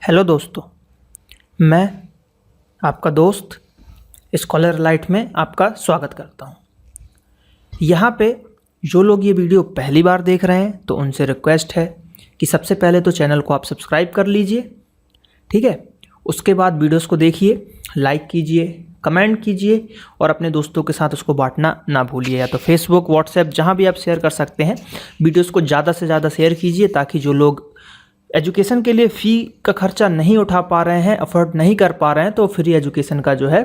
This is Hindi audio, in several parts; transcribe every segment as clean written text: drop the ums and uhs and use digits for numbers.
हेलो दोस्तों, मैं आपका दोस्त स्कॉलर लाइट में आपका स्वागत करता हूं। यहाँ पे जो लोग ये वीडियो पहली बार देख रहे हैं तो उनसे रिक्वेस्ट है कि सबसे पहले तो चैनल को आप सब्सक्राइब कर लीजिए, ठीक है। उसके बाद वीडियोस को देखिए, लाइक कीजिए, कमेंट कीजिए और अपने दोस्तों के साथ उसको बांटना ना भूलिए। या तो फेसबुक, व्हाट्सएप, जहाँ भी आप शेयर कर सकते हैं, वीडियोस को ज़्यादा से ज़्यादा शेयर कीजिए ताकि जो लोग एजुकेशन के लिए फ़ी का खर्चा नहीं उठा पा रहे हैं, अफोर्ड नहीं कर पा रहे हैं, तो फ्री एजुकेशन का जो है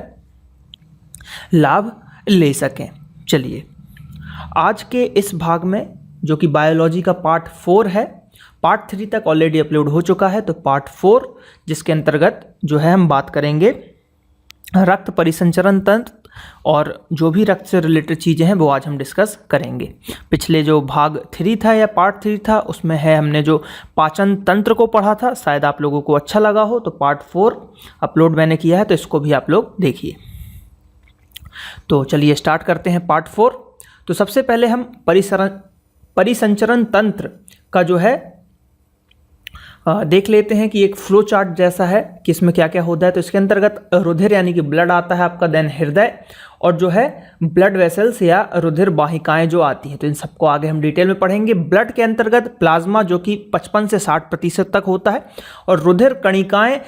लाभ ले सकें। चलिए, आज के इस भाग में जो कि बायोलॉजी का पार्ट 4 है, पार्ट 3 तक ऑलरेडी अपलोड हो चुका है, तो पार्ट 4 जिसके अंतर्गत जो है हम बात करेंगे रक्त परिसंचरण तंत्र और जो भी रक्त से रिलेटेड चीज़ें हैं वो आज हम डिस्कस करेंगे। पिछले जो भाग 3 था या पार्ट 3 था उसमें है हमने जो पाचन तंत्र को पढ़ा था, शायद आप लोगों को अच्छा लगा हो, तो पार्ट 4 अपलोड मैंने किया है, तो इसको भी आप लोग देखिए। तो चलिए स्टार्ट करते हैं पार्ट 4। तो सबसे पहले हम परिसंचरण तंत्र का जो है देख लेते हैं कि एक फ्लो चार्ट जैसा है कि इसमें क्या क्या होता है। तो इसके अंतर्गत रुधिर यानी कि ब्लड आता है आपका, देन हृदय और जो है ब्लड वेसल्स या रुधिर वाहिकाएं जो आती हैं, तो इन सबको आगे हम डिटेल में पढ़ेंगे। ब्लड के अंतर्गत प्लाज्मा जो कि 55 से 60% तक होता है और रुधिर कणिकाएं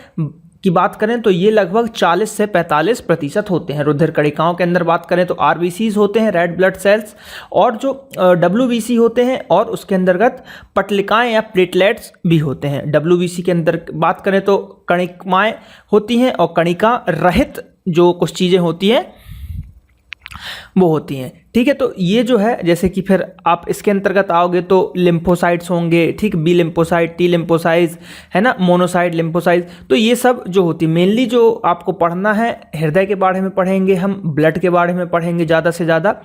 की बात करें तो ये लगभग 40 से 45% होते हैं। रुधिर कणिकाओं के अंदर बात करें तो आरबीसीज होते हैं, रेड ब्लड सेल्स, और जो डब्ल्यूबीसी होते हैं, और उसके अंतर्गत पटलिकाएं या प्लेटलेट्स भी होते हैं। डब्ल्यूबीसी के अंदर बात करें तो कणिकाएं होती हैं और कणिका रहित जो कुछ चीज़ें होती हैं वो होती हैं, ठीक है। तो ये जो है, जैसे कि फिर आप इसके अंतर्गत आओगे तो लिम्फोसाइट्स होंगे, ठीक, बी लिम्फोसाइट, टी लिम्फोसाइट्स, है ना, मोनोसाइट लिम्फोसाइट, तो ये सब जो होती है मेनली जो आपको पढ़ना है, हृदय के बारे में पढ़ेंगे हम, ब्लड के बारे में पढ़ेंगे ज़्यादा से ज़्यादा,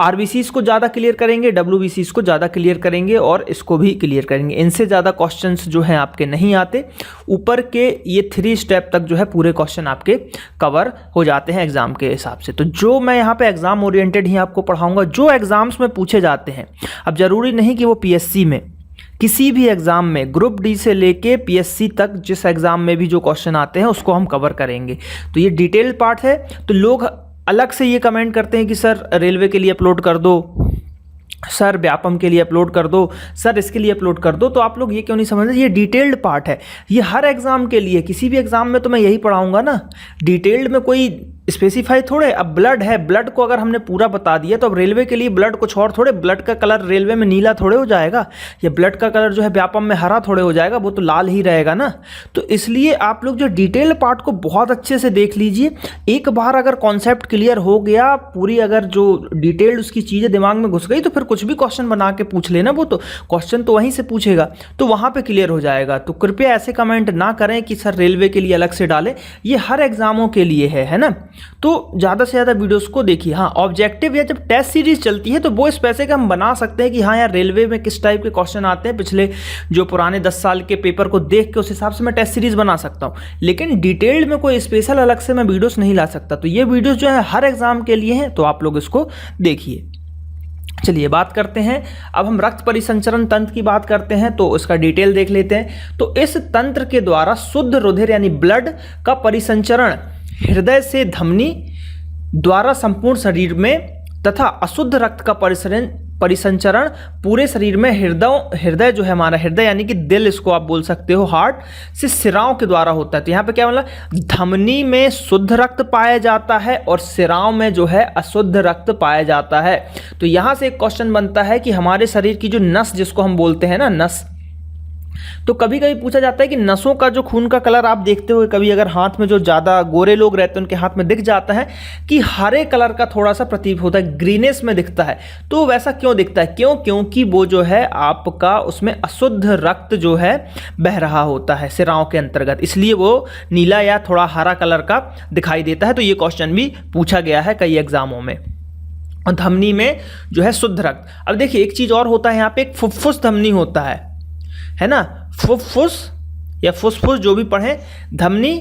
आरबीसीज को ज़्यादा क्लियर करेंगे, डब्ल्यूबीसीज को ज़्यादा क्लियर करेंगे और इसको भी क्लियर करेंगे। इनसे ज़्यादा क्वेश्चंस जो हैं आपके नहीं आते। ऊपर के ये 3 स्टेप तक जो है पूरे क्वेश्चन आपके कवर हो जाते हैं एग्जाम के हिसाब से। तो जो मैं यहाँ पे एग्जाम ओरिएंटेड ही आपको पढ़ाऊँगा, जो एग्जाम्स में पूछे जाते हैं। अब ज़रूरी नहीं कि वो पीएससी में, किसी भी एग्ज़ाम में, ग्रुप डी से लेके पीएससी तक जिस एग्ज़ाम में भी जो क्वेश्चन आते हैं उसको हम कवर करेंगे। तो ये डिटेल पार्ट है। तो लोग अलग से ये कमेंट करते हैं कि सर रेलवे के लिए अपलोड कर दो, सर व्यापम के लिए अपलोड कर दो, सर इसके लिए अपलोड कर दो। तो आप लोग ये क्यों नहीं समझ रहे, ये डिटेल्ड पार्ट है, ये हर एग्ज़ाम के लिए, किसी भी एग्ज़ाम में तो मैं यही पढ़ाऊंगा ना, डिटेल्ड में कोई स्पेसिफाई थोड़े। अब ब्लड है, ब्लड को अगर हमने पूरा बता दिया तो अब रेलवे के लिए ब्लड कुछ और थोड़े, ब्लड का कलर रेलवे में नीला थोड़े हो जाएगा, या ब्लड का कलर जो है व्यापम में हरा थोड़े हो जाएगा, वो तो लाल ही रहेगा ना। तो इसलिए आप लोग जो डिटेल पार्ट को बहुत अच्छे से देख लीजिए। एक बार अगर कॉन्सेप्ट क्लियर हो गया, पूरी अगर जो डिटेल्ड उसकी चीज़ें दिमाग में घुस गई, तो फिर कुछ भी क्वेश्चन बना के पूछ लेना, वो तो क्वेश्चन तो वहीं से पूछेगा, तो वहाँ पर क्लियर हो जाएगा। तो कृपया ऐसे कमेंट ना करें कि सर रेलवे के लिए अलग से डालें, ये हर एग्जामों के लिए है ना। तो ज़्यादा से ज़्यादा वीडियोस को देखिए। हाँ, ऑब्जेक्टिव या जब टेस्ट सीरीज चलती है तो वो इस पैसे का हम बना सकते हैं कि हाँ यार रेलवे में किस टाइप के क्वेश्चन आते हैं, पिछले जो पुराने 10 साल के पेपर को देख के उस हिसाब से मैं टेस्ट सीरीज बना सकता हूँ, लेकिन डिटेल्ड में कोई स्पेशल अलग से मैं वीडियोस नहीं ला सकता। तो ये वीडियोस जो है हर एग्जाम के लिए हैं, तो आप लोग इसको देखिए। चलिए बात करते हैं, अब हम रक्त परिसंचरण तंत्र की बात करते हैं, तो इसका डिटेल देख लेते हैं। तो इस तंत्र के द्वारा शुद्ध रुधिर यानी ब्लड का परिसंचरण हृदय से धमनी द्वारा संपूर्ण शरीर में तथा अशुद्ध रक्त का परिसंचरण पूरे शरीर में हृदय जो है हमारा, हृदय यानी कि दिल, इसको आप बोल सकते हो, हार्ट से सिराओं के द्वारा होता है। तो यहाँ पे क्या मतलब, धमनी में शुद्ध रक्त पाया जाता है और सिराओं में जो है अशुद्ध रक्त पाया जाता है। तो यहाँ से एक क्वेश्चन बनता है कि हमारे शरीर की जो नस, जिसको हम बोलते हैं ना नस, तो कभी कभी पूछा जाता है कि नसों का जो खून का कलर आप देखते हो, कभी अगर हाथ में जो ज़्यादा गोरे लोग रहते हैं उनके हाथ में दिख जाता है कि हरे कलर का थोड़ा सा प्रतीत होता है, ग्रीनेस में दिखता है। तो वैसा क्यों दिखता है, क्योंकि वो जो है आपका उसमें अशुद्ध रक्त जो है बह रहा होता है सिराओं के अंतर्गत, इसलिए वो नीला या थोड़ा हरा कलर का दिखाई देता है। तो ये क्वेश्चन भी पूछा गया है कई एग्जामों में। और धमनी में जो है शुद्ध रक्त। अब देखिए एक चीज़ और होता है यहाँ पे, एक फुफ्फुस धमनी होता है ना, फुफ्फुस या फुसफुस जो भी पढ़ें, धमनी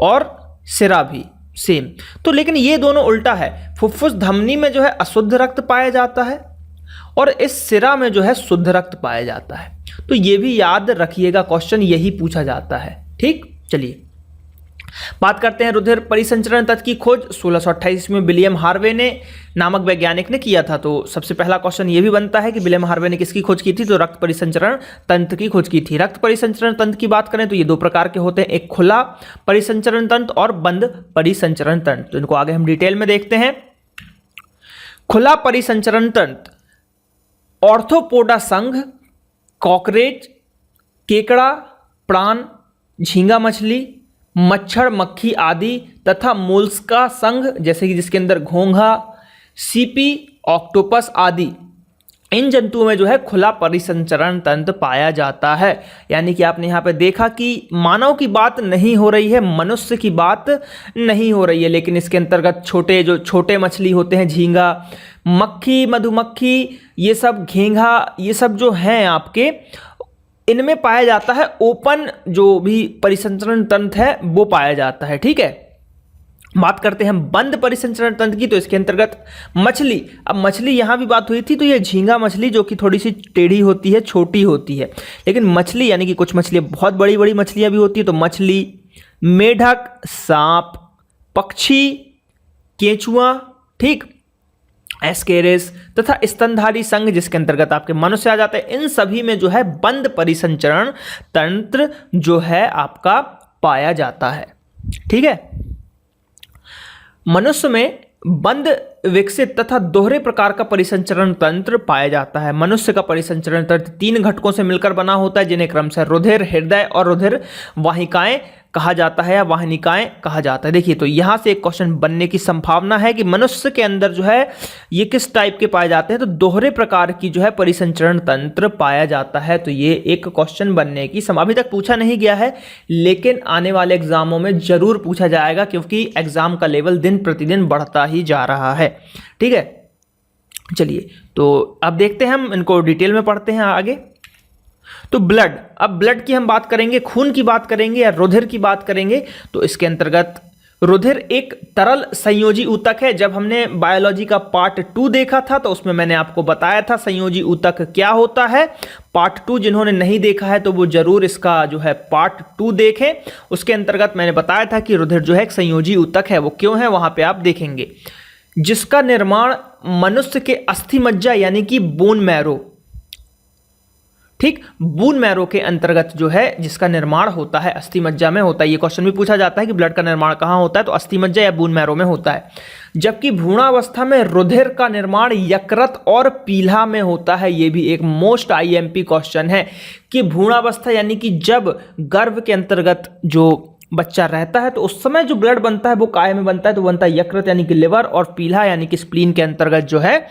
और सिरा भी सेम। तो लेकिन ये दोनों उल्टा है, फुफ्फुस धमनी में जो है अशुद्ध रक्त पाया जाता है और इस सिरा में जो है शुद्ध रक्त पाया जाता है। तो ये भी याद रखिएगा, क्वेश्चन यही पूछा जाता है। ठीक, चलिए बात करते हैं रुधिर परिसंचरण तंत्र की खोज 1628 में विलियम हार्वे ने नामक वैज्ञानिक ने किया था। तो सबसे पहला क्वेश्चन ये भी बनता है कि विलियम हार्वे ने किसकी खोज की थी, तो रक्त परिसंचरण तंत्र की खोज की थी। रक्त परिसंचरण तंत्र की बात करें तो ये दो प्रकार के होते हैं, एक खुला परिसंचरण तंत्र और बंद परिसंचरण तंत्र। तो इनको आगे हम डिटेल में देखते हैं। खुला परिसंचरण तंत्र ऑर्थोपोडा संघ, कॉकरेच, केकड़ा, प्राण, झींगा मछली, मच्छर, मक्खी आदि तथा मोलस्का संघ जैसे कि जिसके अंदर घोंघा, सीपी, ऑक्टोपस आदि, इन जंतुओं में जो है खुला परिसंचरण तंत्र पाया जाता है। यानी कि आपने यहाँ पे देखा कि मानव की बात नहीं हो रही है, मनुष्य की बात नहीं हो रही है, लेकिन इसके अंतर्गत छोटे मछली होते हैं, झींगा, मक्खी, मधुमक्खी, ये सब, घेंघा, ये सब जो हैं आपके, इनमें पाया जाता है ओपन जो भी परिसंचरण तंत्र है वो पाया जाता है। ठीक है, बात करते हैं बंद परिसंचरण तंत्र की। तो इसके अंतर्गत मछली, अब मछली यहां भी बात हुई थी, तो ये झींगा मछली जो कि थोड़ी सी टेढ़ी होती है, छोटी होती है, लेकिन मछली यानी कि कुछ मछलियां बहुत बड़ी बड़ी मछलियां भी होती है। तो मछली, मेढक, सांप, पक्षी, केंचुआ, ठीक, एस्केरिस तथा स्तनधारी संघ जिसके अंतर्गत आपके मनुष्य आ जाते हैं, इन सभी में जो है बंद परिसंचरण तंत्र जो है आपका पाया जाता है। ठीक है, मनुष्य में बंद, विकसित तथा दोहरे प्रकार का परिसंचरण तंत्र पाया जाता है। मनुष्य का परिसंचरण तंत्र 3 घटकों से मिलकर बना होता है, जिन्हें क्रमशः रुधिर, हृदय और रुधिर वाहिकाएं कहा जाता है या वाहिनिकाएं कहा जाता है। देखिए, तो यहां से एक क्वेश्चन बनने की संभावना है कि मनुष्य के अंदर जो है ये किस टाइप के पाए जाते हैं, तो दोहरे प्रकार की जो है परिसंचरण तंत्र पाया जाता है। तो ये एक क्वेश्चन बनने की अभी तक पूछा नहीं गया है, लेकिन आने वाले एग्जामों में जरूर पूछा जाएगा, क्योंकि एग्जाम का लेवल दिन प्रतिदिन बढ़ता ही जा रहा है। ठीक है, चलिए तो अब देखते हैं, हम इनको डिटेल में पढ़ते हैं आगे। तो ब्लड, अब ब्लड की हम बात करेंगे, खून की बात करेंगे या रुधिर की बात करेंगे। तो इसके अंतर्गत रुधिर एक तरल संयोजी ऊतक है। जब हमने बायोलॉजी का पार्ट 2 देखा था तो उसमें मैंने आपको बताया था संयोजी ऊतक क्या होता है। पार्ट 2 जिन्होंने नहीं देखा है तो वो जरूर इसका जो है पार्ट 2 देखें। उसके अंतर्गत मैंने बताया था कि रुधिर जो है एक संयोजी ऊतक है। वो क्यों है वहां पे आप देखेंगे, जिसका निर्माण मनुष्य के अस्थि मज्जा यानी कि बोन मैरो, ठीक, बोन मैरो के अंतर्गत जो है जिसका निर्माण होता है अस्थि मज्जा में होता है। ये क्वेश्चन भी पूछा जाता है कि ब्लड का निर्माण कहाँ होता है, तो अस्थि मज्जा या बोन मैरो में होता है। जबकि भ्रूणावस्था में रुधिर का निर्माण यकृत और पीला में होता है। ये भी एक मोस्ट आईएमपी क्वेश्चन है कि भ्रूणावस्था यानी कि जब गर्भ के अंतर्गत जो बच्चा रहता है तो उस समय जो ब्लड बनता है वो काय में बनता है, तो बनता है यकृत यानी कि लिवर और पीला यानी कि स्प्लीन के अंतर्गत जो है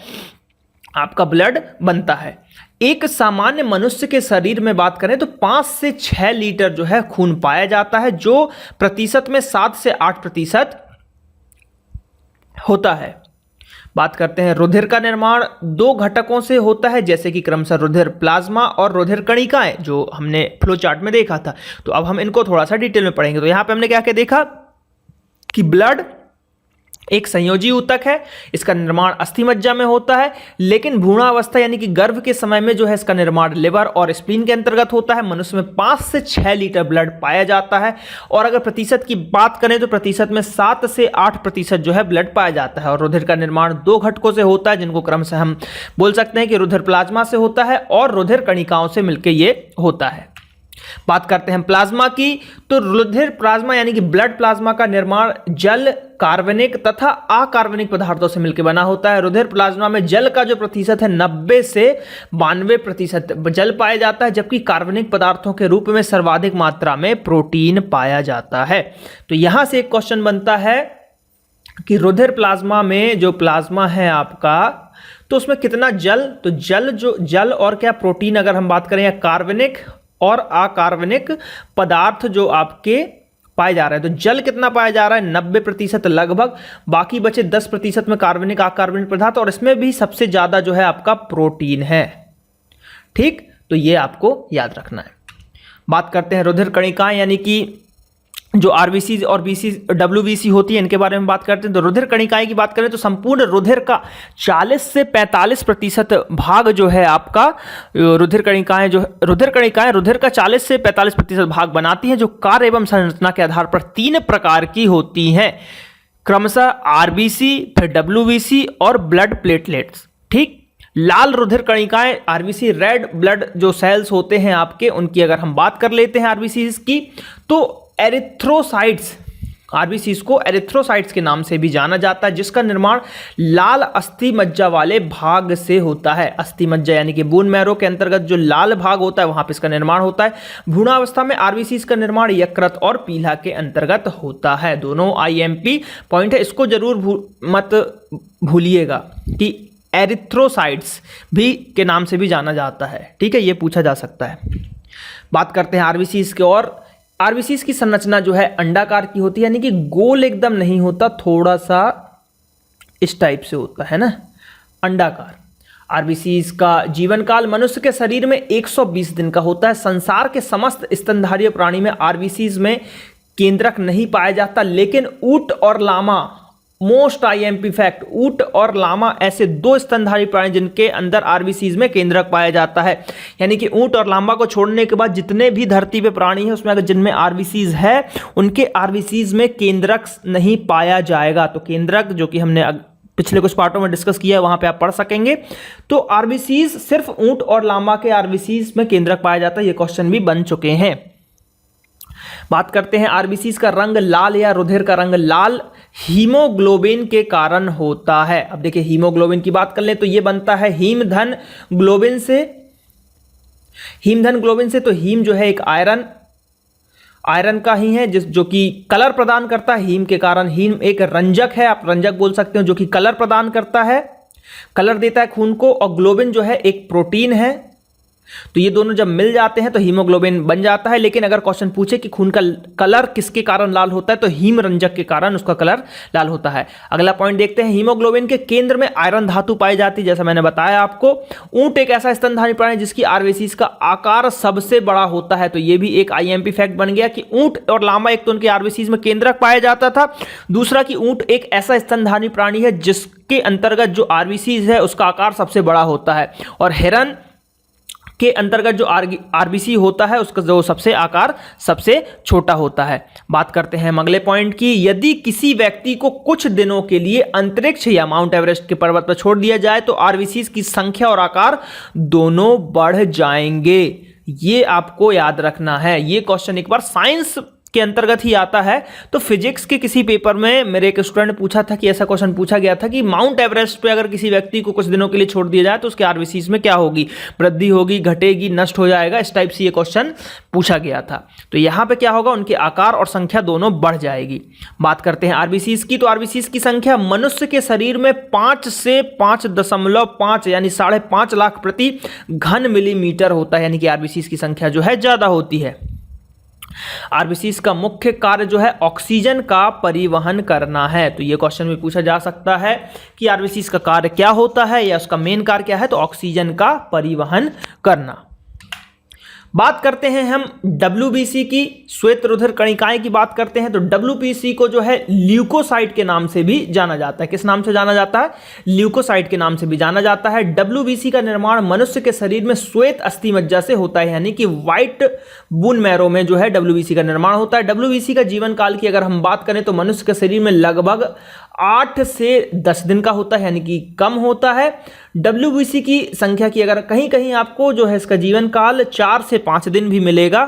आपका ब्लड बनता है। एक सामान्य मनुष्य के शरीर में बात करें तो 5 से 6 लीटर जो है खून पाया जाता है, जो प्रतिशत में 7 से 8% होता है। बात करते हैं रुधिर का निर्माण 2 घटकों से होता है, जैसे कि क्रमशः रुधिर प्लाज्मा और रुधिर कणिकाएं, जो हमने फ्लो चार्ट में देखा था। तो अब हम इनको थोड़ा सा डिटेल में पढ़ेंगे। तो यहां पे हमने क्या क्या देखा कि ब्लड एक संयोजी ऊतक है, इसका निर्माण अस्थि मज्जा में होता है, लेकिन भ्रूणावस्था यानी कि गर्भ के समय में जो है इसका निर्माण लिवर और स्प्लीन के अंतर्गत होता है। मनुष्य में 5 से 6 लीटर ब्लड पाया जाता है, और अगर प्रतिशत की बात करें तो प्रतिशत में 7 से 8% जो है ब्लड पाया जाता है। और रुधिर का निर्माण 2 घटकों से होता है, जिनको क्रमशः हम बोल सकते हैं कि रुधिर प्लाज्मा से होता है और रुधिर कणिकाओं से मिलकर ये होता है। बात करते हैं प्लाज्मा की, तो रुधिर प्लाज्मा यानी कि ब्लड प्लाज्मा का निर्माण जल, कार्बनिक तथा अकार्बनिक पदार्थों से मिलकर बना होता है। रुधिर प्लाज्मा में जल का जो प्रतिशत है 90 से 92% जल पाया जाता है, जबकि कार्बनिक पदार्थों के रूप में सर्वाधिक मात्रा में प्रोटीन पाया जाता है। तो यहां से एक क्वेश्चन बनता है कि रुधिर प्लाज्मा में जो प्लाज्मा है आपका, तो उसमें कितना जल, तो जल और क्या प्रोटीन अगर हम बात करें, या कार्बनिक और अकार्बनिक पदार्थ जो आपके पाए जा रहे हैं, तो जल कितना पाया जा रहा है 90% लगभग, बाकी बचे 10% में कार्बनिक अकार्बनिक पदार्थ, और इसमें भी सबसे ज्यादा जो है आपका प्रोटीन है। ठीक, तो ये आपको याद रखना है। बात करते हैं रुधिर कणिकाएं यानी कि जो आरबीसी और बीसी डब्ल्यूबीसी होती है इनके बारे में बात करते हैं। तो रुधिर कणिकाएं की बात करें तो संपूर्ण रुधिर का 40 से 45% भाग जो है आपका रुधिर कणिकाएं रुधिर का 40 से 45% भाग बनाती हैं, जो कार्य एवं संरचना के आधार पर 3 प्रकार की होती हैं, क्रमशः आरबीसी, फिर डब्ल्यूबीसी और ब्लड प्लेटलेट्स। ठीक, लाल रुधिर कणिकाएं आरबीसी, रेड ब्लड जो सेल्स होते हैं आपके, उनकी अगर हम बात कर लेते हैं आरबीसी की, तो एरिथ्रोसाइट्स, आरबीसी को एरिथ्रोसाइट्स के नाम से भी जाना जाता है, जिसका निर्माण लाल अस्थि मज्जा वाले भाग से होता है। अस्थि मज्जा यानी कि बोन मैरो के अंतर्गत जो लाल भाग होता है वहां पे इसका निर्माण होता है। भ्रूणावस्था में आरबीसी का निर्माण यकृत और पीला के अंतर्गत होता है। दोनों आईएमपी पॉइंट है, इसको जरूर मत भूलिएगा कि एरिथ्रोसाइट्स भी के नाम से भी जाना जाता है। ठीक है, ये पूछा जा सकता है। बात करते हैं आरबीसी के, और आरबीसी की संरचना जो है अंडाकार की होती है, यानी कि गोल एकदम नहीं होता, थोड़ा सा इस टाइप से होता है ना, अंडाकार। आरबीसी का जीवन काल मनुष्य के शरीर में 120 दिन का होता है। संसार के समस्त स्तनधारी प्राणी में आरबीसी में केंद्रक नहीं पाया जाता, लेकिन ऊंट और लामा, मोस्ट आईएमपी फैक्ट, ऊंट और लामा ऐसे 2 स्तनधारी प्राणी जिनके अंदर आरबीसीज में केंद्रक पाया जाता है। यानी कि ऊंट और लामा को छोड़ने के बाद जितने भी धरती पे प्राणी हैं उसमें अगर जिनमें आरबीसीज है उनके आरबीसीज में केंद्रक नहीं पाया जाएगा। तो केंद्रक जो कि हमने पिछले कुछ पार्टों में डिस्कस किया है, वहां पे आप पढ़ सकेंगे। तो आरबीसीज सिर्फ ऊंट और लामा के आरबीसीज में केंद्रक पाया जाता है, ये क्वेश्चन भी बन चुके हैं। बात करते हैं आरबीसी का रंग लाल या रुधिर का रंग लाल हीमोग्लोबिन के कारण होता है। अब देखिए हीमोग्लोबिन की बात कर लें तो यह बनता है हीमधन ग्लोबिन से। तो हीम जो है एक आयरन का ही है जो कि कलर प्रदान करता है हीम के कारण। हीम एक रंजक है, आप रंजक बोल सकते हो, जो कि कलर प्रदान करता है, कलर देता है खून को। और ग्लोबिन जो है एक प्रोटीन है, तो ये दोनों जब मिल जाते हैं तो हीमोग्लोबिन बन जाता है। लेकिन अगर क्वेश्चन पूछे कि खून का कलर किसके कारण लाल होता है, तो हीम रंजक के कारण उसका कलर लाल होता है। अगला पॉइंट देखते हैं, हीमोग्लोबिन के केंद्र में आयरन धातु पाई जाती है, जैसा मैंने बताया आपको। ऊंट एक ऐसा स्तनधारी प्राणी जिसकी आरबीसी का आकार सबसे बड़ा होता है, तो ये भी एक आईएमपी फैक्ट बन गया कि ऊंट और लामा एक तो उनके आरबीसी में केंद्रक पाया जाता था, दूसरा कि ऊंट एक ऐसा स्तनधारी प्राणी है जिसके अंतर्गत जो आरबीसी है उसका आकार सबसे बड़ा होता है, और हिरन के अंतर्गत जो आरबीसी होता है उसका जो आकार सबसे छोटा होता है। बात करते हैं अगले पॉइंट की, यदि किसी व्यक्ति को कुछ दिनों के लिए अंतरिक्ष या माउंट एवरेस्ट के पर्वत पर छोड़ दिया जाए तो आरबीसी की संख्या और आकार दोनों बढ़ जाएंगे। ये आपको याद रखना है। ये क्वेश्चन एक बार साइंस के अंतर्गत ही आता है। तो फिजिक्स के किसी पेपर में मेरे एक स्टूडेंट ने पूछा था कि ऐसा क्वेश्चन पूछा गया था कि माउंट एवरेस्ट पे अगर किसी व्यक्ति को कुछ दिनों के लिए छोड़ दिया जाए तो उसके आरबीसी में क्या होगी, वृद्धि होगी, घटेगी, नष्ट हो जाएगा, इस टाइप से ये क्वेश्चन पूछा गया था। तो यहाँ पे क्या होगा, उनके आकार और संख्या दोनों बढ़ जाएगी। बात करते हैं आरबीसी की, तो आरबीसी की संख्या मनुष्य के शरीर में 5 से 5.5 यानी 5.5 लाख प्रति घन मिलीमीटर होता है, यानी कि आरबीसी की संख्या जो है ज्यादा होती है। आरबीसी का मुख्य कार्य जो है ऑक्सीजन का परिवहन करना है। तो यह क्वेश्चन भी पूछा जा सकता है कि आरबीसी का कार्य क्या होता है या उसका मेन कार्य क्या है, तो ऑक्सीजन का परिवहन करना। बात करते हैं हम डब्ल्यूबीसी की, श्वेत रुधिर कणिकाएं की बात करते हैं। तो डब्ल्यूबीसी को जो है ल्यूकोसाइट के नाम से भी जाना जाता है। किस नाम से जाना जाता है? ल्यूकोसाइट के नाम से भी जाना जाता है। डब्ल्यूबीसी का निर्माण मनुष्य के शरीर में श्वेत अस्थि मज्जा से होता है, यानी कि व्हाइट बोन मैरो में जो है डब्ल्यूबीसी का निर्माण होता है। डब्ल्यूबीसी का जीवन काल की अगर हम बात करें तो मनुष्य के शरीर में लगभग 8 से 10 दिन का होता है, यानी कि कम होता है। डब्ल्यूबीसी की संख्या की अगर कहीं कहीं आपको जो है इसका जीवन काल 4 से 5 दिन भी मिलेगा।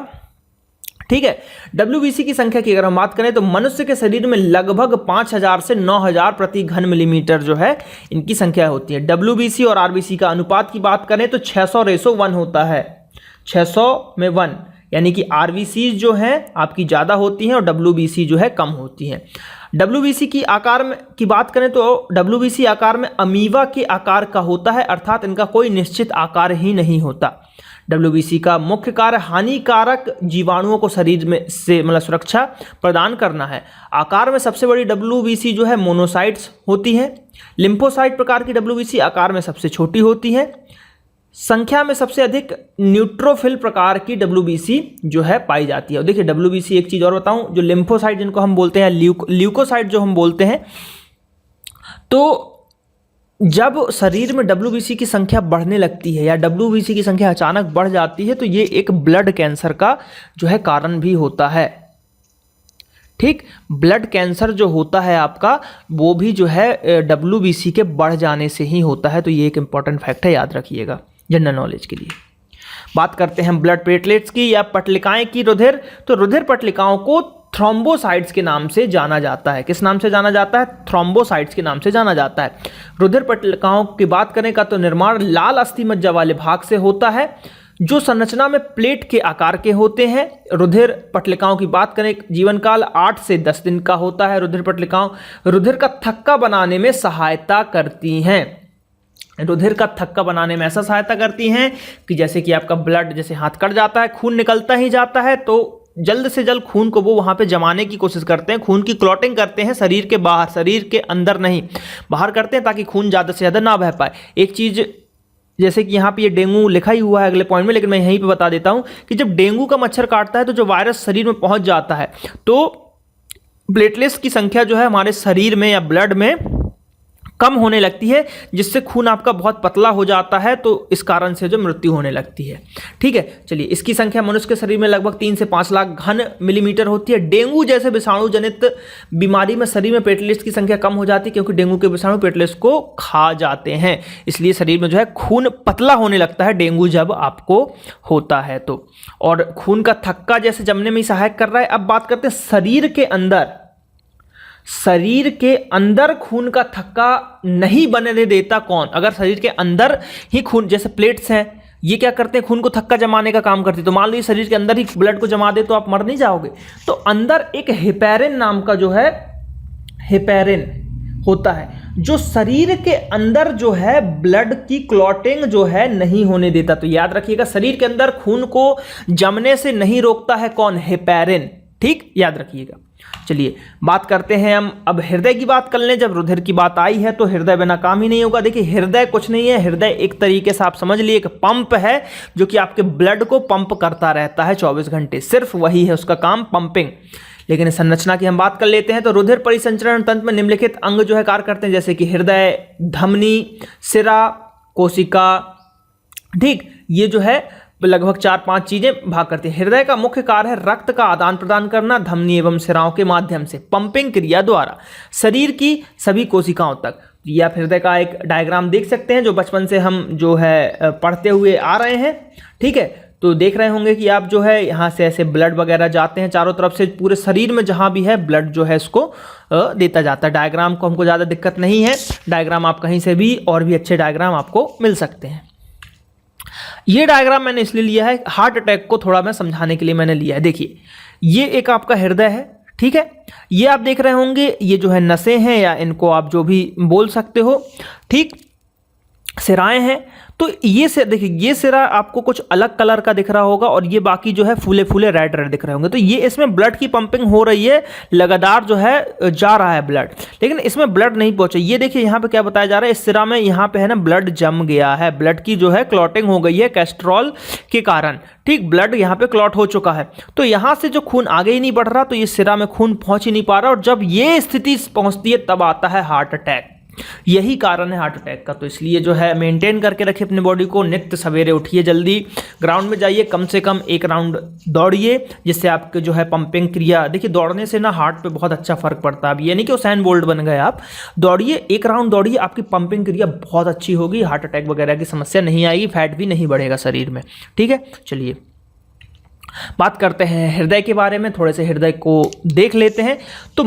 ठीक है, डब्ल्यूबीसी की संख्या की अगर हम बात करें तो मनुष्य के शरीर में लगभग 5000 से 9000 प्रति घन मिलीमीटर जो है इनकी संख्या होती है। डब्ल्यूबीसी और आरबीसी का अनुपात की बात करें तो 600:1 होता है, 600 में 1, यानी कि आरबीसी जो है आपकी ज़्यादा होती हैं और डब्ल्यूबीसी जो है कम होती हैं। डब्ल्यूबीसी की आकार में की बात करें तो डब्ल्यूबीसी आकार में अमीबा के आकार का होता है, अर्थात इनका कोई निश्चित आकार ही नहीं होता। डब्ल्यूबीसी का मुख्य कार्य हानिकारक जीवाणुओं को शरीर में से सुरक्षा प्रदान करना है। आकार में सबसे बड़ी डब्ल्यूबीसी जो है मोनोसाइट्स होती है। लिम्फोसाइट प्रकार की डब्ल्यूबीसी आकार में सबसे छोटी होती है। संख्या में सबसे अधिक न्यूट्रोफिल प्रकार की WBC जो है पाई जाती है। और देखिए WBC, एक चीज़ और बताऊं, जो लिम्फोसाइट जिनको हम बोलते हैं, ल्यूकोसाइट जो हम बोलते हैं, तो जब शरीर में WBC की संख्या बढ़ने लगती है या WBC की संख्या अचानक बढ़ जाती है तो ये एक ब्लड कैंसर का जो है कारण भी होता है। ठीक, ब्लड कैंसर जो होता है आपका, वो भी जो है WBC के बढ़ जाने से ही होता है। तो ये एक इंपॉर्टेंट फैक्ट है, याद रखिएगा जनरल नॉलेज के लिए। बात करते हैं ब्लड प्लेटलेट्स की या पटलिकाएं की। रुधिर, तो रुधिर पटलिकाओं को थ्रोम्बोसाइट्स के नाम से जाना जाता है। किस नाम से जाना जाता है? थ्रोम्बोसाइट्स के नाम से जाना जाता है। रुधिर पटलिकाओं की बात करें का तो निर्माण लाल अस्थि मज्जा वाले भाग से होता है, जो संरचना में प्लेट के आकार के होते हैं। रुधिर पटलिकाओं की बात करें, जीवन काल 8 से 10 दिन का होता है। रुधिर पटलिकाओं रुधिर का थक्का बनाने में सहायता करती हैं। रुधिर का थक्का बनाने में ऐसा सहायता करती हैं कि जैसे कि आपका ब्लड, जैसे हाथ कट जाता है, खून निकलता ही जाता है, तो जल्द से जल्द खून को वो वहाँ पे जमाने की कोशिश करते हैं। खून की क्लॉटिंग करते हैं शरीर के बाहर, शरीर के अंदर नहीं, बाहर करते हैं, ताकि खून ज़्यादा से ज़्यादा ना बह पाए। एक चीज़ जैसे कि यहाँ पे ये डेंगू लिखा ही हुआ है अगले पॉइंट में, लेकिन मैं यहीं पे बता देता हूँ कि जब डेंगू का मच्छर काटता है तो जो वायरस शरीर में पहुँच जाता है, तो प्लेटलेट्स की संख्या जो है हमारे शरीर में या ब्लड में कम होने लगती है, जिससे खून आपका बहुत पतला हो जाता है, तो इस कारण से जो मृत्यु होने लगती है। ठीक है, चलिए, इसकी संख्या मनुष्य के शरीर में लगभग 3 से 5 लाख घन मिलीमीटर होती है। डेंगू जैसे विषाणु जनित बीमारी में शरीर में प्लेटलेट्स की संख्या कम हो जाती है, क्योंकि डेंगू के विषाणु प्लेटलेट्स को खा जाते हैं, इसलिए शरीर में जो है खून पतला होने लगता है डेंगू जब आपको होता है तो। और खून का थक्का जैसे जमने में सहायक कर रहा है। अब बात करते हैं शरीर के अंदर। शरीर के अंदर खून का थक्का नहीं बनने देता कौन? अगर शरीर के अंदर ही खून, जैसे प्लेट्स हैं, ये क्या करते हैं? खून को थक्का जमाने का काम करते हैं। तो मान लीजिए शरीर के अंदर ही ब्लड को जमा दे तो आप मर नहीं जाओगे। तो अंदर एक हेपेरिन नाम का जो है हेपेरिन होता है, जो शरीर के अंदर जो है ब्लड की क्लॉटिंग जो है नहीं होने देता। तो याद रखिएगा, शरीर के अंदर खून को जमने से नहीं रोकता है कौन? हेपेरिन। ठीक, याद रखिएगा। चलिए, बात करते हैं हम अब हृदय की बात कर लें। जब रुधिर की बात आई है तो हृदय बिना काम ही नहीं होगा। देखिए, हृदय कुछ नहीं है, हृदय एक तरीके से आप समझ लिए एक पंप है, जो कि आपके ब्लड को पंप करता रहता है 24 घंटे। सिर्फ वही है उसका काम, पंपिंग। लेकिन संरचना की हम बात कर लेते हैं तो रुधिर परिसंचरण तंत्र में निम्नलिखित अंग जो है कार्य करते हैं, जैसे कि हृदय, धमनी, सिरा, कोशिका। ठीक, ये जो है लगभग 4-5 चीजें भाग करती हैं। हृदय का मुख्य कार्य है रक्त का आदान प्रदान करना, धमनी एवं सिराओं के माध्यम से पंपिंग क्रिया द्वारा शरीर की सभी कोशिकाओं तक। ये आप हृदय का एक डायग्राम देख सकते हैं, जो बचपन से हम जो है पढ़ते हुए आ रहे हैं। ठीक है, तो देख रहे होंगे कि आप जो है यहाँ से ऐसे ब्लड वगैरह जाते हैं चारों तरफ से, पूरे शरीर में जहाँ भी है ब्लड जो है इसको देता जाता है। डायग्राम को हमको ज़्यादा दिक्कत नहीं है, डायग्राम आप कहीं से भी और भी अच्छे डायग्राम आपको मिल सकते हैं। ये डायग्राम मैंने इसलिए लिया है, हार्ट अटैक को थोड़ा मैं समझाने के लिए मैंने लिया है। देखिए, ये एक आपका हृदय है। ठीक है, ये आप देख रहे होंगे, ये जो है नसें हैं, या इनको आप जो भी बोल सकते हो। ठीक, सिराएं हैं। तो ये से देखिए, ये सिरा आपको कुछ अलग कलर का दिख रहा होगा, और ये बाकी जो है फूले फूले रेड रेड दिख रहे होंगे। तो ये इसमें ब्लड की पंपिंग हो रही है, लगातार जो है जा रहा है ब्लड, लेकिन इसमें ब्लड नहीं पहुंचा। ये देखिए यहाँ पे क्या बताया जा रहा है, इस सिरा में यहाँ पे है ना ब्लड जम गया है, ब्लड की जो है क्लॉटिंग हो गई है कोलेस्ट्रॉल के कारण। ठीक, ब्लड यहाँ पे क्लॉट हो चुका है, तो यहाँ से जो खून आगे ही नहीं बढ़ रहा, तो ये सिरा में खून पहुंच ही नहीं पा रहा, और जब ये स्थिति पहुंचती है तब आता है हार्ट अटैक। यही कारण है हार्ट अटैक का। तो इसलिए जो है मेंटेन करके रखिए अपने बॉडी को। नित्य सवेरे उठिए, जल्दी ग्राउंड में जाइए, कम से कम 1 राउंड दौड़िए, जिससे आपके जो है पंपिंग क्रिया, देखिए दौड़ने से ना हार्ट पे बहुत अच्छा फर्क पड़ता है। अब ये नहीं कि उसेन बोल्ट बन गए आप, दौड़िए, 1 राउंड दौड़िए, आपकी पंपिंग क्रिया बहुत अच्छी होगी, हार्ट अटैक वगैरह की समस्या नहीं आएगी, फैट भी नहीं बढ़ेगा शरीर में। ठीक है, चलिए बात करते हैं हृदय के बारे में, थोड़े से हृदय को देख लेते हैं। तो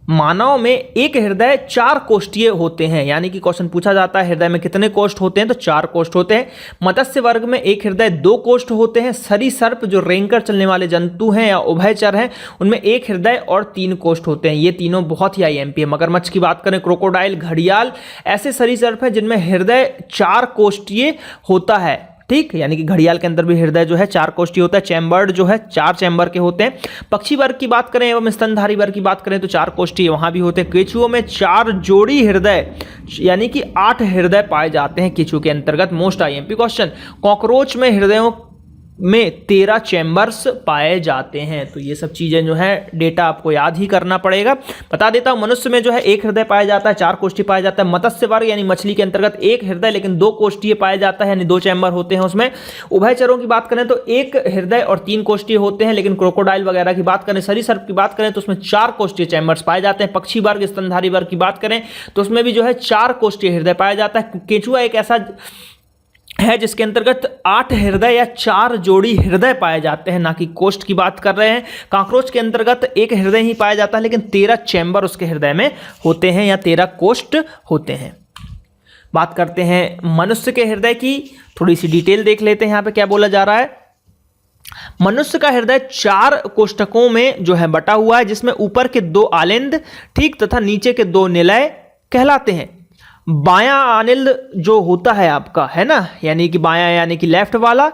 मानव में एक हृदय 4 कोष्ठीय होते हैं, यानी कि क्वेश्चन पूछा जाता है हृदय में कितने कोष्ठ होते हैं, तो 4 कोष्ठ होते हैं। मत्स्य वर्ग में एक हृदय 2 कोष्ठ होते हैं। सरीसर्प जो रेंगकर चलने वाले जंतु हैं या उभयचर हैं, उनमें एक हृदय और 3 कोष्ठ होते हैं। ये तीनों बहुत ही आईएमपी है। मगरमच्छ की बात करें, क्रोकोडाइल, घड़ियाल, ऐसे सरीसर्प हैं जिनमें हृदय 4 कोष्ठीय होता है। ठीक, यानी कि घड़ियाल के अंदर भी हृदय जो है 4 कोष्ठी होता है। चैम्बर्ड जो है 4 चैम्बर के होते हैं। पक्षी वर्ग की बात करें एवं स्तनधारी वर्ग की बात करें तो 4 कोष्ठी वहां भी होते हैं। केचुओं में 4 जोड़ी हृदय यानी कि 8 हृदय पाए जाते हैं केचुओं के अंतर्गत। मोस्ट आईएमपी क्वेश्चन, कॉकरोच में हृदयों में 13 चैम्बर्स पाए जाते हैं। तो ये सब चीजें जो है डेटा आपको याद ही करना पड़ेगा। बता देता हूं, मनुष्य में जो है 1 हृदय पाया जाता है, 4 कोष्ठी पाया जाता है। मत्स्य वर्ग यानी मछली के अंतर्गत 1 हृदय लेकिन 2 कोष्ठी पाया जाता है, यानी 2 चैम्बर होते हैं उसमें। उभयचरों की बात करें तो 1 हृदय और 3 कोष्ठी होते हैं, लेकिन क्रोकोडाइल वगैरह की बात करें, सरीसृप की बात करें तो उसमें 4 कोष्ठी चैम्बर्स पाए जाते हैं। पक्षी वर्ग स्तनधारी वर्ग की बात करें तो उसमें भी जो है 4 कोष्ठी हृदय पाया जाता है। केंचुआ एक ऐसा है जिसके अंतर्गत 8 हृदय या 4 जोड़ी हृदय पाए जाते हैं, ना कि कोष्ठ की बात कर रहे हैं। काकरोच के अंतर्गत 1 हृदय ही पाया जाता है लेकिन 13 चैम्बर उसके हृदय में होते हैं या 13 कोष्ठ होते हैं। बात करते हैं मनुष्य के हृदय की, थोड़ी सी डिटेल देख लेते हैं। यहां पे क्या बोला जा रहा है, मनुष्य का हृदय 4 कोष्ठकों में जो है बटा हुआ है, जिसमें ऊपर के 2 आलिंद ठीक तथा नीचे के 2 निलय कहलाते हैं। बायां आनिल जो होता है आपका, है ना, यानी कि बायां यानी कि लेफ्ट वाला,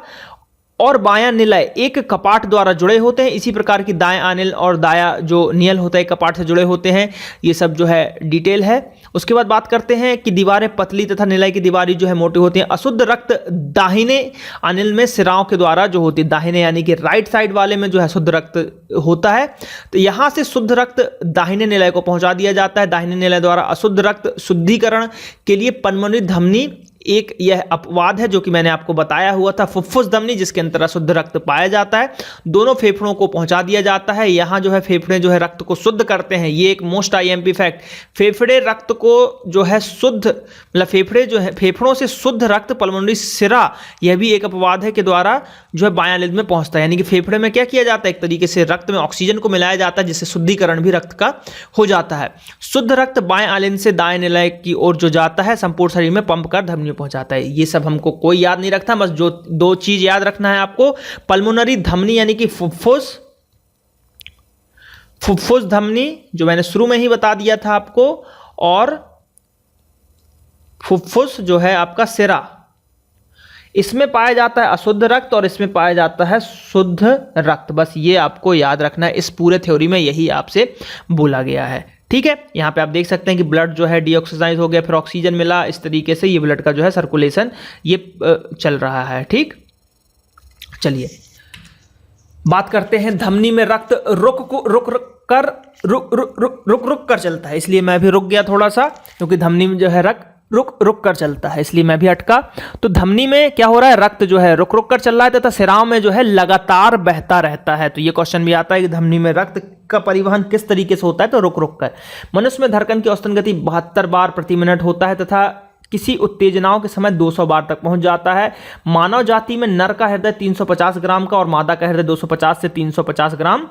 और बायां निलय एक कपाट द्वारा जुड़े होते हैं। इसी प्रकार की दाएं आनिल और दाया जो नियल होता है एक कपाट से जुड़े होते हैं। ये सब जो है डिटेल है। उसके बाद बात करते हैं कि दीवारें पतली तथा निलय की दीवारें जो है मोटी होती हैं। अशुद्ध रक्त दाहिने अनिल में सिराओं के द्वारा जो होती है, दाहिने यानी कि राइट साइड वाले में जो है शुद्ध रक्त होता है, तो यहां से शुद्ध रक्त दाहिने निलय को पहुंचा दिया जाता है। दाहिने निलय द्वारा अशुद्ध रक्त शुद्धिकरण के लिए पल्मोनरी धमनी एक यह अपवाद है जो कि मैंने आपको बताया हुआ था, फुफ्फुस धमनी, जिसके अंदर अशुद्ध रक्त पाया जाता है, दोनों फेफड़ों को पहुंचा दिया जाता है। यहां जो है फेफड़े जो है रक्त को शुद्ध करते हैं। ये एक मोस्ट आईएमपी फैक्ट, फेफड़े रक्त को जो है शुद्ध, मतलब फेफड़े जो है फेफड़ों से शुद्ध रक्त पल्मोनरी सिरा, यह भी एक अपवाद है के द्वारा जो है बायां लिद में पहुंचता है। यानी कि फेफड़े में क्या किया जाता है, एक तरीके से रक्त में ऑक्सीजन को मिलाया जाता है जिससे शुद्धिकरण भी रक्त का हो जाता है। शुद्ध रक्त बाएं आलिंद से दाएं निलय की ओर जो जाता है संपूर्ण शरीर में पंप कर धमनी पहुंचाता है। ये सब हमको कोई याद नहीं रखता, बस जो 2 चीज याद रखना है आपको, पल्मोनरी धमनी यानी कि फुफ्फुस धमनी जो मैंने शुरू में ही बता दिया था आपको, और फुफ्फुस जो है आपका सिरा, इसमें पाया जाता है अशुद्ध रक्त और इसमें पाया जाता है शुद्ध रक्त। बस ये आपको याद रखना है। इस पूरे थ्योरी में यही आपसे बोला गया है। ठीक है, यहां पे आप देख सकते हैं कि ब्लड जो है डीऑक्सीजाइज हो गया, फिर ऑक्सीजन मिला, इस तरीके से ये ब्लड का जो है सर्कुलेशन ये चल रहा है। ठीक, चलिए बात करते हैं धमनी में रक्त रुक कर चलता है, इसलिए मैं भी रुक गया थोड़ा सा, क्योंकि धमनी में जो है रक्त रुक कर चलता है, इसलिए मैं भी अटका। तो धमनी में क्या हो रहा है, रक्त जो है रुक कर चल रहा है तथा सिराओं में जो है लगातार बहता रहता है। तो ये क्वेश्चन भी आता है कि धमनी में रक्त का परिवहन किस तरीके से होता है, तो रुक कर। मनुष्य में धड़कन की औसतन गति 72 बार प्रति मिनट होता है तथा किसी उत्तेजनाओं के समय 200 बार तक पहुंच जाता है। मानव जाति में नर का हृदय 350 ग्राम का और मादा का हृदय 250 से 350 ग्राम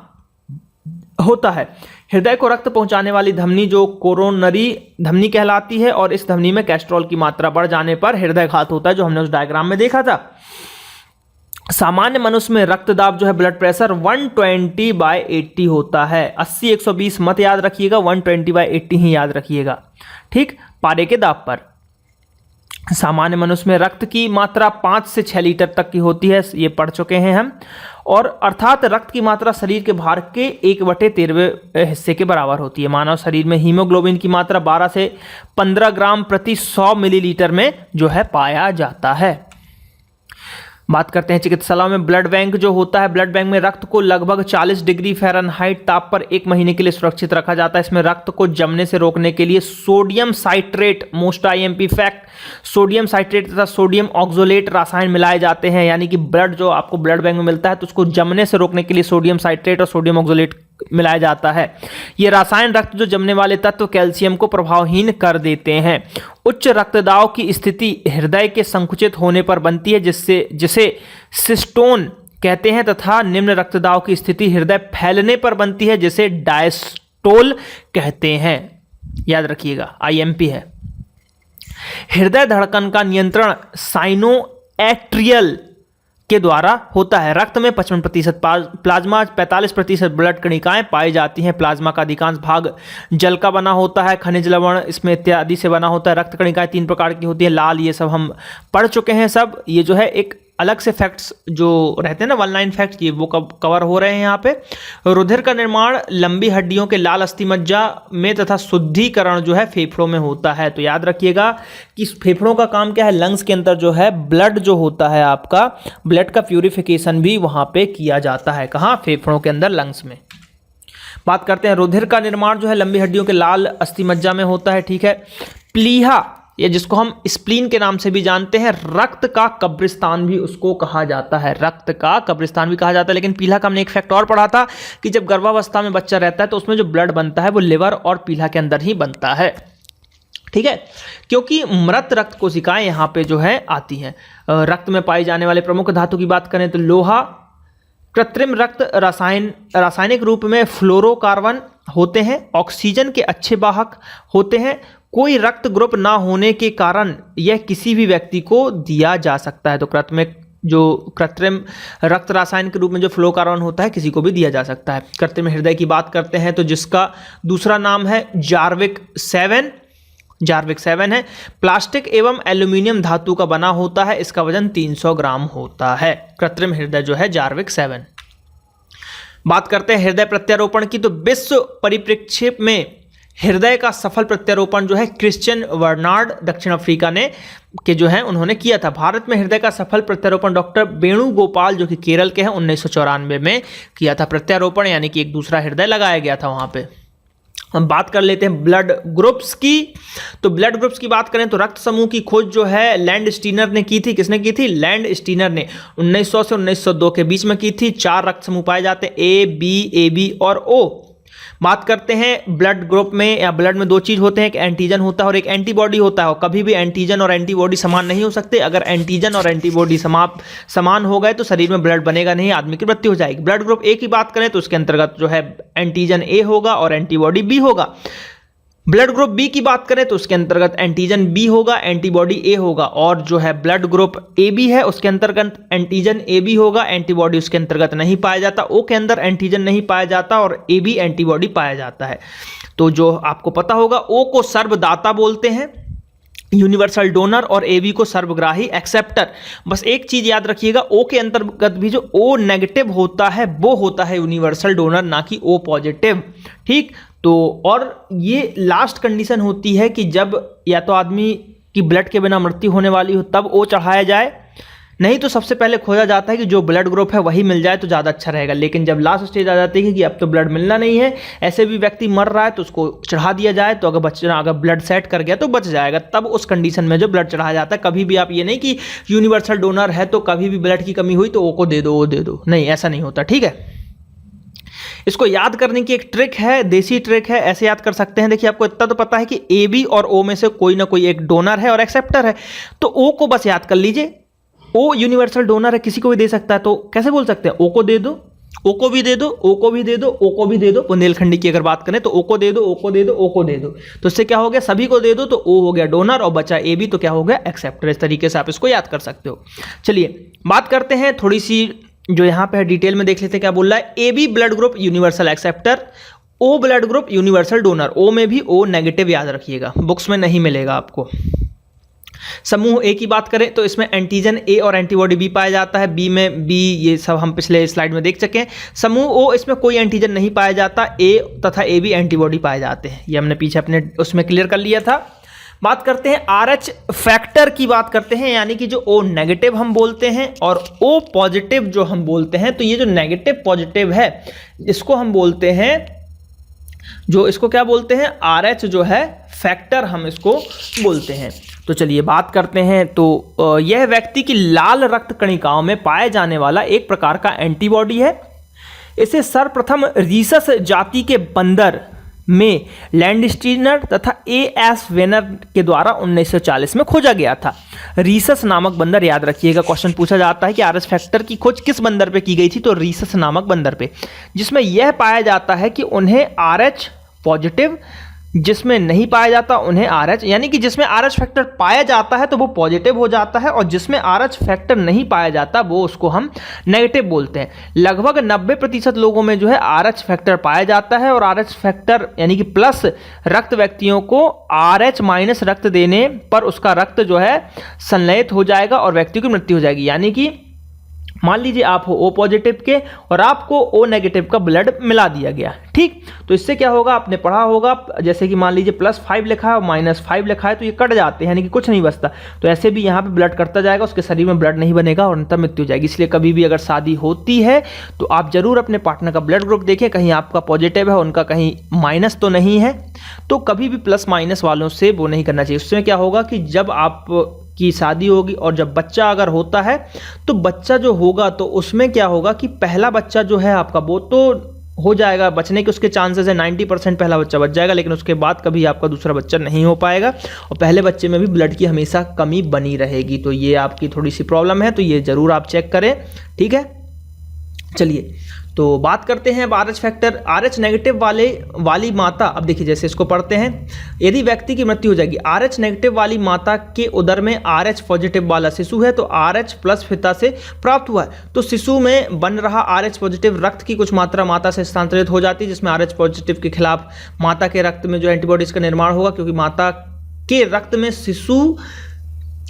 होता है। हृदय को रक्त पहुंचाने वाली धमनी जो कोरोनरी धमनी कहलाती है, और इस धमनी में कैस्ट्रॉल की मात्रा बढ़ जाने पर हृदयघात होता है, जो हमने उस डायग्राम में देखा था। सामान्य मनुष्य में रक्तदाब जो है ब्लड प्रेशर 120/80 होता है। 80-120 मत याद रखिएगा, 120/80 ही याद रखिएगा। ठीक, पारे के दाब पर सामान्य मनुष्य में रक्त की मात्रा 5 से 6 लीटर तक की होती है, ये पढ़ चुके हैं हम। और अर्थात रक्त की मात्रा शरीर के भार के 1/13 हिस्से के बराबर होती है। मानव शरीर में हीमोग्लोबिन की मात्रा 12 से 15 ग्राम प्रति 100 मिलीलीटर में जो है पाया जाता है। बात करते हैं चिकित्सालयों में ब्लड बैंक जो होता है, ब्लड बैंक में रक्त को लगभग 40 डिग्री फ़ारेनहाइट ताप पर 1 महीने के लिए सुरक्षित रखा जाता है। इसमें रक्त को जमने से रोकने के लिए sodium citrate, most IMP fact, sodium citrate तथा सोडियम ऑक्सोलेट रासायन मिलाए जाते हैं। यानी कि ब्लड जो आपको ब्लड बैंक में मिलता है तो उसको जमने से रोकने के लिए सोडियम साइट्रेट और सोडियम ऑक्सोलेट मिलाया जाता है। ये रासायन रक्त जो जमने वाले तत्व कैल्शियम को प्रभावहीन कर देते हैं। उच्च रक्तदाब की स्थिति हृदय के संकुचित होने पर बनती है, जिसे सिस्टोन कहते हैं, तथा निम्न रक्तदाब की स्थिति हृदय फैलने पर बनती है, जिसे डायस्टोल कहते हैं। याद रखिएगा, आईएमपी है। हृदय धड़कन का नियंत्रण साइनोएट्रियल के द्वारा होता है। रक्त में 55% प्लाज्मा, 45% ब्लड कणिकाएं पाई जाती हैं। प्लाज्मा का अधिकांश भाग जल का बना होता है, खनिज लवण इसमें इत्यादि से बना होता है। रक्त कणिकाएं 3 प्रकार की होती है, लाल, ये सब हम पढ़ चुके हैं सब। ये जो है एक अलग से फैक्ट्स जो रहते हैं ना, 1 लाइन फैक्ट, ये वो कवर हो रहे हैं यहाँ पे। रुधिर का निर्माण लंबी हड्डियों के लाल अस्थिमज्जा में तथा शुद्धिकरण जो है फेफड़ों में होता है। तो याद रखिएगा कि फेफड़ों का काम क्या है, लंग्स के अंदर जो है ब्लड जो होता है आपका, ब्लड का प्यूरिफिकेशन भी वहाँ पे किया जाता है। कहाँ? फेफड़ों के अंदर, लंग्स में। बात करते हैं, रुधिर का निर्माण जो है लंबी हड्डियों के लाल अस्थिमज्जा में होता है, ठीक है। प्लीहा, ये जिसको हम स्प्लीन के नाम से भी जानते हैं, रक्त का कब्रिस्तान भी उसको कहा जाता है, रक्त का कब्रिस्तान भी कहा जाता है। लेकिन पीला का हमने एक फैक्ट और पढ़ा था कि जब गर्भावस्था में बच्चा रहता है तो उसमें जो ब्लड बनता है वो लिवर और पीला के अंदर ही बनता है, ठीक है, क्योंकि मृत रक्त कोशिकाएं यहाँ पे जो है आती हैं। रक्त में पाई जाने वाले प्रमुख धातु की बात करें तो लोहा, कृत्रिम रक्त रासायनिक रूप में फ्लोरोकार्बन होते हैं, ऑक्सीजन के अच्छे वाहक होते हैं। कोई रक्त ग्रुप ना होने के कारण यह किसी भी व्यक्ति को दिया जा सकता है। तो कृत्रिम रक्त रासायन के रूप में जो फ्लोरोकार्बन होता है किसी को भी दिया जा सकता है। कृत्रिम हृदय की बात करते हैं तो जिसका दूसरा नाम है जार्विक 7 है, प्लास्टिक एवं एल्यूमिनियम धातु का बना होता है, इसका वजन 300 ग्राम होता है। कृत्रिम हृदय जो है जार्विक 7। बात करते हैं हृदय प्रत्यारोपण की, तो विश्व परिप्रेक्ष्य में हृदय का सफल प्रत्यारोपण जो है क्रिश्चियन बर्नार्ड दक्षिण अफ्रीका ने के जो है उन्होंने किया था। भारत में हृदय का सफल प्रत्यारोपण डॉक्टर वेणुगोपाल जो कि केरल के हैं 1994 में किया था प्रत्यारोपण, यानी कि एक दूसरा हृदय लगाया गया था वहां पे। हम बात कर लेते हैं ब्लड ग्रुप्स की। तो ब्लड ग्रुप्स की बात करें तो रक्त समूह की खोज जो है लैंड स्टीनर ने की थी। किसने की थी? लैंड स्टीनर ने 1900 से 1902 के बीच में की थी। 4 रक्त समूह पाए जाते हैं, ए, बी, ए बी और ओ। बात करते हैं ब्लड ग्रुप में या ब्लड में 2 चीज होते हैं, एक एंटीजन होता है और एक एंटीबॉडी होता है। और कभी भी एंटीजन और एंटीबॉडी समान नहीं हो सकते। अगर एंटीजन और एंटीबॉडी समान हो गए तो शरीर में ब्लड बनेगा नहीं, आदमी की मृत्यु हो जाएगी। ब्लड ग्रुप ए की बात करें तो उसके अंतर्गत जो है एंटीजन ए होगा और एंटीबॉडी बी होगा। ब्लड ग्रुप बी की बात करें तो उसके अंतर्गत एंटीजन बी होगा, एंटीबॉडी ए होगा। और जो है ब्लड ग्रुप ए बी है उसके अंतर्गत एंटीजन ए बी होगा, एंटीबॉडी उसके अंतर्गत नहीं पाया जाता। ओ के अंदर एंटीजन नहीं पाया जाता और ए बी एंटीबॉडी पाया जाता है। तो जो आपको पता होगा, ओ को सर्वदाता बोलते हैं, यूनिवर्सल डोनर, और ए बी को सर्वग्राही एक्सेप्टर। बस एक चीज याद रखिएगा, ओ के अंतर्गत भी जो ओ नेगेटिव होता है वो होता है यूनिवर्सल डोनर, ना कि ओ पॉजिटिव, ठीक। तो और ये लास्ट कंडीशन होती है कि जब या तो आदमी की ब्लड के बिना मृत्यु होने वाली हो तब ओ चढ़ाया जाए, नहीं तो सबसे पहले खोजा जाता है कि जो ब्लड ग्रुप है वही मिल जाए तो ज़्यादा अच्छा रहेगा। लेकिन जब लास्ट स्टेज आ जाती है कि अब तो ब्लड मिलना नहीं है, ऐसे भी व्यक्ति मर रहा है तो उसको चढ़ा दिया जाए, तो अगर ब्लड सेट कर गया तो बच जाएगा। तब उस कंडीशन में जो ब्लड चढ़ाया जाता है। कभी भी आप ये नहीं कि यूनिवर्सल डोनर है तो कभी भी ब्लड की कमी हुई तो ओ को दे दो, ओ दे दो, नहीं, ऐसा नहीं होता, ठीक है। इसको याद करने की एक ट्रिक है, देसी ट्रिक है, ऐसे याद कर सकते हैं। देखिए आपको इतना तो पता है कि ए बी और ओ में से कोई ना कोई एक डोनर है और एक्सेप्टर है, तो ओ को बस याद कर लीजिए। ओ यूनिवर्सल डोनर है, किसी को भी दे सकता है, तो कैसे बोल सकते हैं? ओ को दे दो, ओ को भी दे दो, ओ को भी दे दो, ओ को भी दे दो। बुंदेलखंडी की अगर बात करें तो ओ को दे दो, ओ को दे दो, ओ को दे दो। तो इससे क्या हो गया? सभी को दे दो तो ओ हो गया डोनर और बचा ए बी, तो क्या हो गया? एक्सेप्टर। इस तरीके से आप इसको याद कर सकते हो। चलिए बात करते हैं थोड़ी सी जो यहाँ पे है डिटेल में देख लेते हैं क्या बोल रहा है। A B blood group universal acceptor, O blood group universal donor. O में भी ओ नेगेटिव याद रखिएगा, बुक्स में नहीं मिलेगा आपको। समूह ए की बात करें तो इसमें एंटीजन ए और एंटीबॉडी बी पाया जाता है। बी में बी, ये सब हम पिछले स्लाइड में देख चुके हैं। समूह ओ, इसमें कोई एंटीजन नहीं पाया जाता, ए तथा ए बी एंटीबॉडी पाए जाते हैं। ये हमने पीछे अपने उसमें क्लियर कर लिया था। बात करते हैं RH फैक्टर की बात करते हैं, यानी कि जो O नेगेटिव हम बोलते हैं और O पॉजिटिव जो हम बोलते हैं। तो ये जो नेगेटिव पॉजिटिव है इसको हम बोलते हैं, जो इसको क्या बोलते हैं? RH जो है फैक्टर हम इसको बोलते हैं। तो चलिए बात करते हैं। तो यह व्यक्ति की लाल रक्त कणिकाओं में पाए जाने वाला एक प्रकार का एंटीबॉडी है। इसे सर्वप्रथम रीसस जाति के बंदर में लैंडस्टीनर तथा A.S. वेनर के द्वारा 1940 में खोजा गया था। रीसस नामक बंदर, याद रखिएगा, क्वेश्चन पूछा जाता है कि RH फैक्टर की खोज किस बंदर पे की गई थी, तो रीसस नामक बंदर पे, जिसमें यह पाया जाता है कि उन्हें RH पॉजिटिव, जिसमें नहीं पाया जाता उन्हें RH, यानी कि जिसमें RH फैक्टर पाया जाता है तो वो पॉजिटिव हो जाता है और जिसमें RH फैक्टर नहीं पाया जाता वो उसको हम नेगेटिव बोलते हैं। लगभग 90% लोगों में जो है RH फैक्टर पाया जाता है और RH फैक्टर यानी कि प्लस रक्त व्यक्तियों को RH माइनस रक्त देने पर उसका रक्त जो है संलयित हो जाएगा और व्यक्ति की मृत्यु हो जाएगी। यानी कि मान लीजिए आप हो ओ पॉजिटिव के और आपको ओ नेगेटिव का ब्लड मिला दिया गया, ठीक। तो इससे क्या होगा, आपने पढ़ा होगा, जैसे कि मान लीजिए +5 लिखा है और -5 लिखा है तो ये कट जाते हैं, यानी कि कुछ नहीं बचता। तो ऐसे भी यहाँ पे ब्लड कटता जाएगा, उसके शरीर में ब्लड नहीं बनेगा और अंततः मृत्यु हो जाएगी। इसलिए कभी भी अगर शादी होती है तो आप जरूर अपने पार्टनर का ब्लड ग्रुप देखें, कहीं आपका पॉजिटिव है, उनका कहीं माइनस तो नहीं है। तो कभी भी +- वालों से वो नहीं करना चाहिए। उसमें क्या होगा कि जब आप की शादी होगी और जब बच्चा अगर होता है तो बच्चा जो होगा तो उसमें क्या होगा कि पहला बच्चा जो है आपका वो तो हो जाएगा, बचने के उसके चांसेस है 90% पहला बच्चा बच जाएगा, लेकिन उसके बाद कभी आपका दूसरा बच्चा नहीं हो पाएगा और पहले बच्चे में भी ब्लड की हमेशा कमी बनी रहेगी। तो ये आपकी थोड़ी सी प्रॉब्लम है, तो ये ज़रूर आप चेक करें, ठीक है। चलिए तो बात करते हैं अब RH फैक्टर। RH नेगेटिव वाली माता, अब देखिए जैसे इसको पढ़ते हैं, यदि व्यक्ति की मृत्यु हो जाएगी, RH नेगेटिव वाली माता के उदर में RH पॉजिटिव वाला शिशु है तो RH प्लस पिता से प्राप्त हुआ है तो शिशु में बन रहा RH पॉजिटिव रक्त की कुछ मात्रा माता से स्थानांतरित हो जाती है, जिसमें RH पॉजिटिव के खिलाफ माता के रक्त में जो एंटीबॉडीज का निर्माण होगा, क्योंकि माता के रक्त में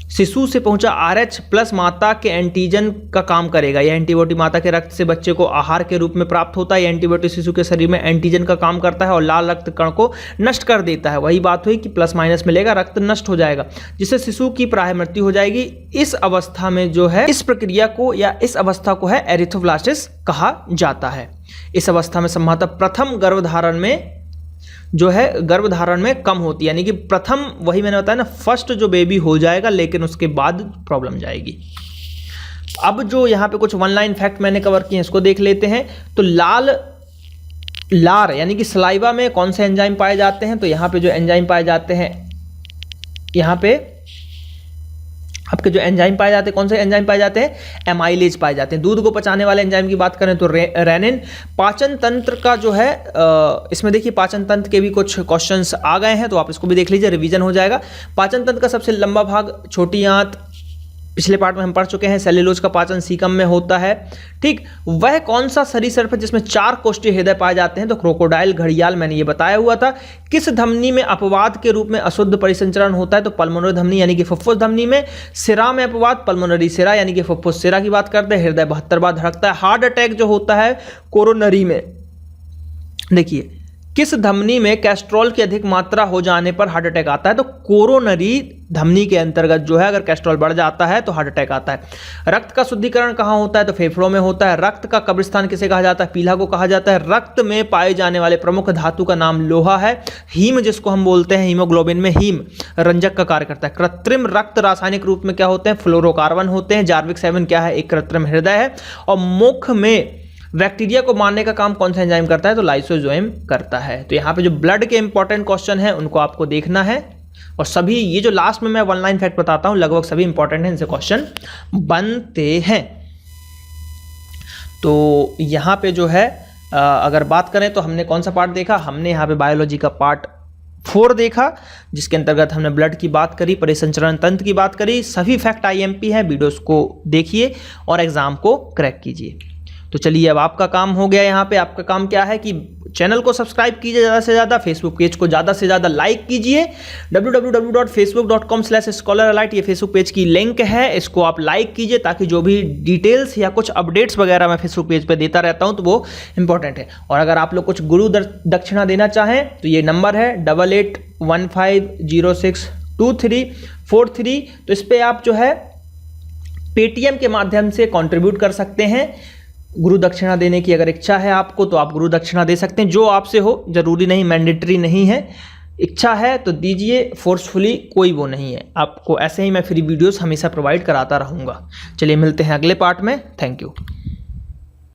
शिशु से पहुंचा RH प्लस माता के एंटीजन का काम करेगा। यह एंटीबॉडी माता के रक्त से बच्चे को आहार के रूप में प्राप्त होता है। यह एंटीबॉडी शिशु के शरीर में एंटीजन का काम करता है और लाल रक्त कण को नष्ट कर देता है। वही बात हुई कि +- मिलेगा, रक्त नष्ट हो जाएगा, जिससे शिशु की प्राय मृत्यु हो जाएगी। इस अवस्था में जो है इस प्रक्रिया को या इस अवस्था को है एरिथ्रोब्लास्टिस कहा जाता है। इस अवस्था में संभवतः प्रथम गर्भधारण में जो है गर्भधारण में कम होती है, यानी कि प्रथम, वही मैंने बताया ना, फर्स्ट जो बेबी हो जाएगा लेकिन उसके बाद प्रॉब्लम जाएगी। अब जो यहाँ पे कुछ 1 लाइन फैक्ट मैंने कवर किए हैं इसको देख लेते हैं। तो लार यानी कि सलाइवा में कौन से एंजाइम पाए जाते हैं, तो यहाँ पे जो एंजाइम पाए जाते हैं, यहाँ पे आपके जो एंजाइम पाए जाते हैं, कौन से एंजाइम पाए जाते हैं, एमाइलेज पाए जाते हैं। दूध को पचाने वाले एंजाइम की बात करें तो रेनिन। पाचन तंत्र का जो है इसमें देखिए पाचन तंत्र के भी कुछ क्वेश्चंस आ गए हैं तो आप इसको भी देख लीजिए, रिवीजन हो जाएगा। पाचन तंत्र का सबसे लंबा भाग छोटी आंत, पिछले पार्ट में हम पढ़ चुके हैं। सेल्यूलोज का पाचन सीकम में होता है, ठीक। वह कौन सा सरीसृप है जिसमें 4 कोष्ठीय हृदय पाए जाते हैं, तो क्रोकोडाइल, घड़ियाल, मैंने ये बताया हुआ था। किस धमनी में अपवाद के रूप में अशुद्ध परिसंचरण होता है, तो पल्मोनरी धमनी यानी कि फुफ्फुस धमनी में। सिरा में अपवाद पल्मोनरी सिरा यानी कि फुफ्फुस सिरा की बात करते हैं। हृदय 72 बार धड़कता है। हार्ट अटैक जो होता है कोरोनरी में, देखिए किस धमनी में कैस्ट्रॉल की अधिक मात्रा हो जाने पर हार्ट अटैक आता है, तो कोरोनरी धमनी के अंतर्गत जो है अगर कैस्ट्रॉल बढ़ जाता है तो हार्ट अटैक आता है। रक्त का शुद्धिकरण कहाँ होता है, तो फेफड़ों में होता है। रक्त का कब्रिस्तान किसे कहा जाता है, पीला को कहा जाता है। रक्त में पाए जाने वाले प्रमुख धातु का नाम लोहा है। हीम जिसको हम बोलते हैं हीमोग्लोबिन में हीम रंजक का कार्य करता है। कृत्रिम रक्त रासायनिक रूप में क्या होते हैं, फ्लोरोकार्बन होते हैं। जार्विक 7 क्या है, एक कृत्रिम हृदय है। और मुख में बैक्टीरिया को मारने का काम कौन सा एंजाइम करता है, तो लाइसोजोम करता है। तो यहाँ पे जो ब्लड के इंपॉर्टेंट क्वेश्चन है उनको आपको देखना है और सभी ये जो लास्ट में मैं 1 लाइन फैक्ट बताता हूँ लगभग सभी इंपॉर्टेंट हैं, इनसे क्वेश्चन बनते हैं। तो यहाँ पे जो है अगर बात करें तो हमने कौन सा पार्ट देखा, हमने यहाँ पे बायोलॉजी का पार्ट 4 देखा, जिसके अंतर्गत हमने ब्लड की बात करी, परिसंचरण तंत्र की बात करी। सभी फैक्ट IMP है, वीडियोस को देखिए और एग्जाम को क्रैक कीजिए। तो चलिए अब आपका काम हो गया। यहाँ पे आपका काम क्या है कि चैनल को सब्सक्राइब कीजिए ज़्यादा से ज़्यादा, फेसबुक पेज को ज़्यादा से ज़्यादा लाइक कीजिए। www.facebook.com/scholaralite ये फेसबुक पेज की लिंक है, इसको आप लाइक कीजिए ताकि जो भी डिटेल्स या कुछ अपडेट्स वगैरह मैं फेसबुक पेज पे देता रहता हूँ तो वो इंपॉर्टेंट है। और अगर आप लोग कुछ गुरु दक्षिणा देना चाहें तो ये नंबर है 8815062343। तो इस पर आप जो है पेटीएम के माध्यम से कॉन्ट्रीब्यूट कर सकते हैं। गुरु दक्षिणा देने की अगर इच्छा है आपको तो आप गुरु दक्षिणा दे सकते हैं, जो आपसे हो, जरूरी नहीं, मैंडेटरी नहीं है। इच्छा है तो दीजिए, फोर्सफुली कोई वो नहीं है। आपको ऐसे ही मैं फ्री वीडियोस हमेशा प्रोवाइड कराता रहूँगा। चलिए मिलते हैं अगले पार्ट में। Thank you.